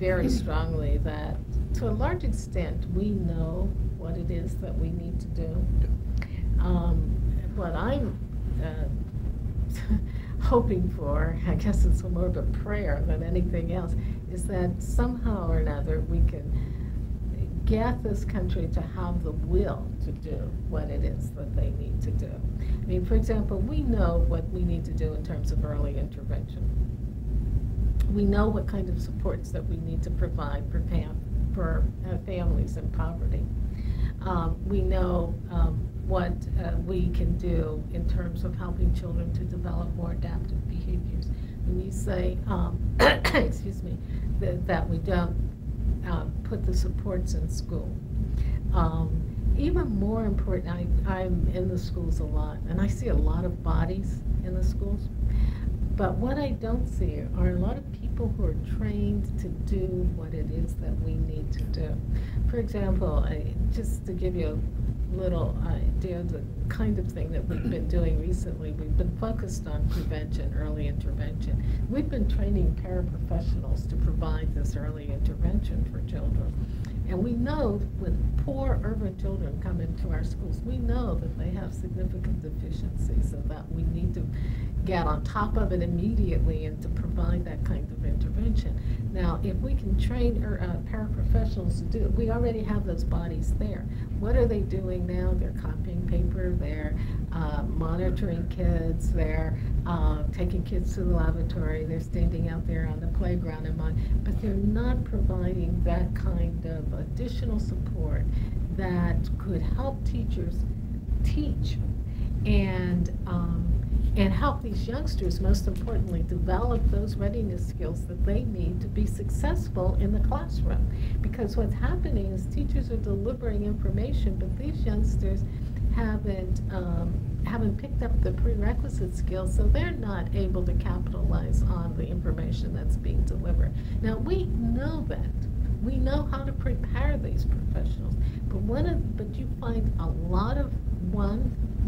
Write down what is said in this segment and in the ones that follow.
very strongly that, to a large extent, we know what it is that we need to do. What I'm hoping for, I guess it's more of a prayer than anything else, is that somehow or another we can get this country to have the will to do what it is that they need to do. I mean, for example, we know what we need to do in terms of early intervention. We know what kind of supports that we need to provide for families in poverty. We know what we can do in terms of helping children to develop more adaptive behaviors. When you say, excuse me, that we don't put the supports in school. Even more important, I'm in the schools a lot, and I see a lot of bodies in the schools. But what I don't see are a lot of people who are trained to do what it is that we need to do. For example, just to give you a little idea of the kind of thing that we've been doing recently, we've been focused on prevention, early intervention. We've been training paraprofessionals to provide this early intervention for children. And we know when poor urban children come into our schools, we know that they have significant deficiencies and that we need to get on top of it immediately and to provide that kind of intervention. Now, if we can train paraprofessionals to do it, we already have those bodies there. What are they doing now? They're copying paper, they're monitoring kids, they're taking kids to the lavatory, they're standing out there on the playground, but they're not providing that kind of additional support that could help teachers teach and help these youngsters, most importantly, develop those readiness skills that they need to be successful in the classroom. Because what's happening is teachers are delivering information, but these youngsters haven't picked up the prerequisite skills, so they're not able to capitalize on the information that's being delivered. Now, we know that. We know how to prepare these professionals, but you find a lot of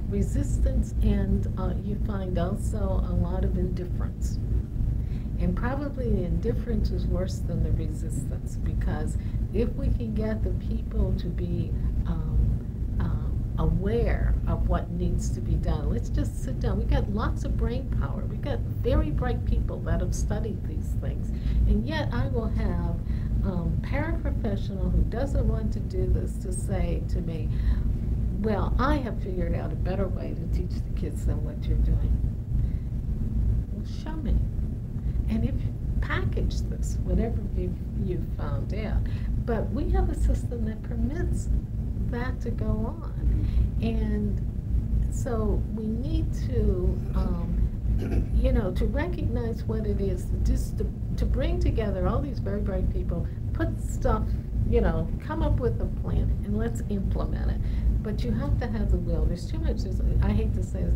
resistance, and you find also a lot of indifference. And probably the indifference is worse than the resistance, because if we can get the people to be aware of what needs to be done, let's just sit down. We've got lots of brain power. We've got very bright people that have studied these things. And yet I will have paraprofessional who doesn't want to do this to say to me, well, I have figured out a better way to teach the kids than what you're doing. Well, show me. And if you package this, whatever you've found out. But we have a system that permits that to go on. And so we need to, to recognize what it is, just to bring together all these very bright people, put stuff, come up with a plan, and let's implement it. But you have to have the will. There's too much, I hate to say this,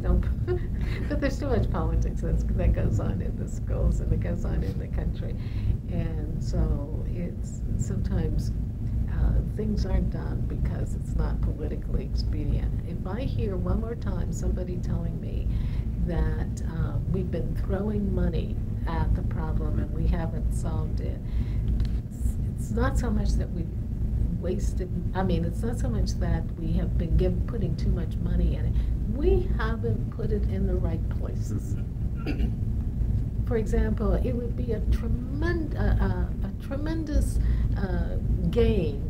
but there's too much politics that goes on in the schools and it goes on in the country. And so it's sometimes things aren't done because it's not politically expedient. If I hear one more time somebody telling me that we've been throwing money at the problem and we haven't solved it, it's not so much that we've wasted, it's not so much that we have been putting too much money in it. We haven't put it in the right places. For example, it would be a tremendous gain,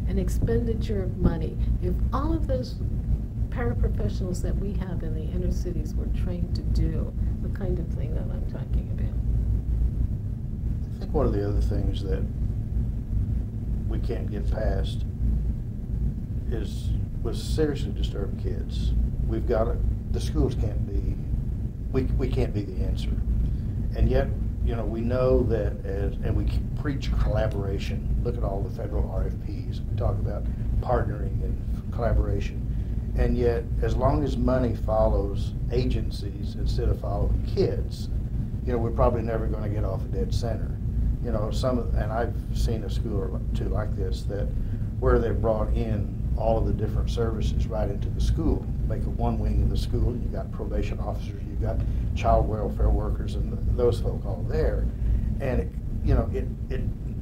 an expenditure of money, if all of those paraprofessionals that we have in the inner cities were trained to do the kind of thing that I'm talking about. I think one of the other things that we can't get past is with seriously disturbed kids. We've got to, the schools can't be, we can't be the answer. And yet, we know that and we preach collaboration. Look at all the federal RFPs. We talk about partnering and collaboration. And yet, as long as money follows agencies instead of following kids, we're probably never going to get off a dead center. And I've seen a school or two like this where they've brought in all of the different services right into the school. Make it one wing of the school. You've got probation officers, you've got child welfare workers, and those folk all there. And it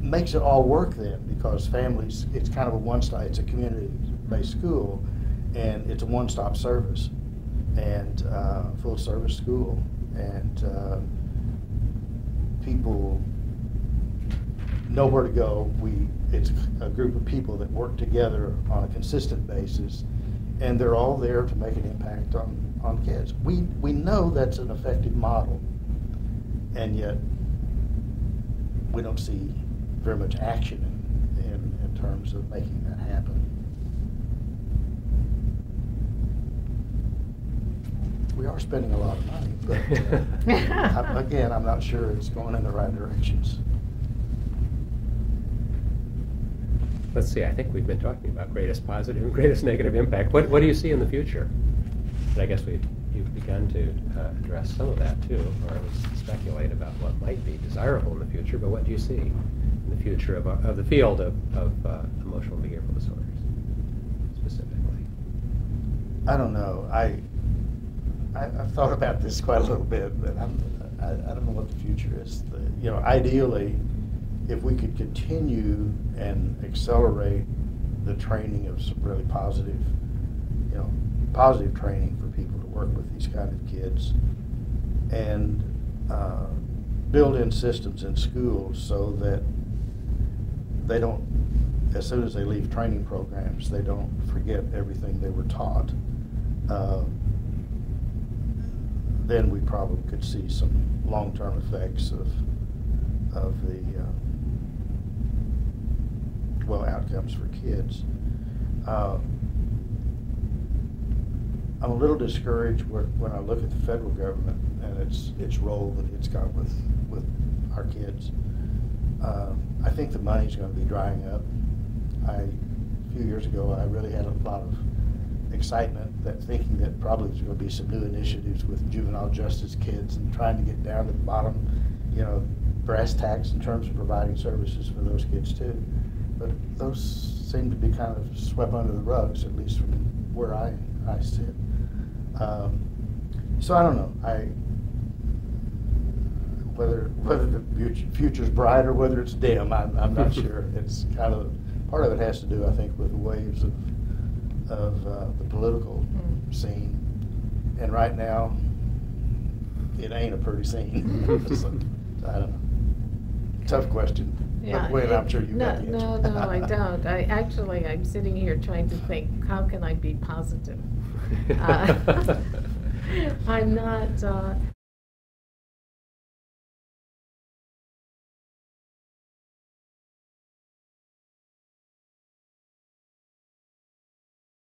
makes it all work then, because families, it's kind of a one-stop, it's a community-based school, and it's a one-stop service, and full-service school, and people know where to go. It's a group of people that work together on a consistent basis, and they're all there to make an impact on kids. We know that's an effective model, and yet we don't see very much action in terms of making that happen. We are spending a lot of money, but again, I'm not sure it's going in the right directions. Let's see, I think we've been talking about greatest positive and greatest negative impact. What do you see in the future? And I guess you've begun to address some of that too, or at least speculate about what might be desirable in the future, but what do you see in the future of the field of emotional and behavioral disorders specifically? I don't know. I've thought about this quite a little bit, but I don't know what the future is. Ideally, if we could continue and accelerate the training of some really positive training for people to work with these kind of kids, and build in systems in schools so that they don't, as soon as they leave training programs, they don't forget everything they were taught. Then we probably could see some long-term effects of the outcomes for kids. I'm a little discouraged when I look at the federal government and its role that it's got with our kids. I think the money's going to be drying up. A few years ago, I really had a lot of excitement thinking that probably there's going to be some new initiatives with juvenile justice kids and trying to get down to the bottom, brass tacks in terms of providing services for those kids too. But those seem to be kind of swept under the rugs, at least from where I sit. So I don't know. Whether the future's bright or whether it's dim, I'm not sure. It's kind of, part of it has to do, I think, with the waves of the political scene, and right now it ain't a pretty scene. So, I don't know. Tough question. Yeah, Gwen, I'm sure you got the answer. No, I don't. I'm sitting here trying to think, how can I be positive? I'm not.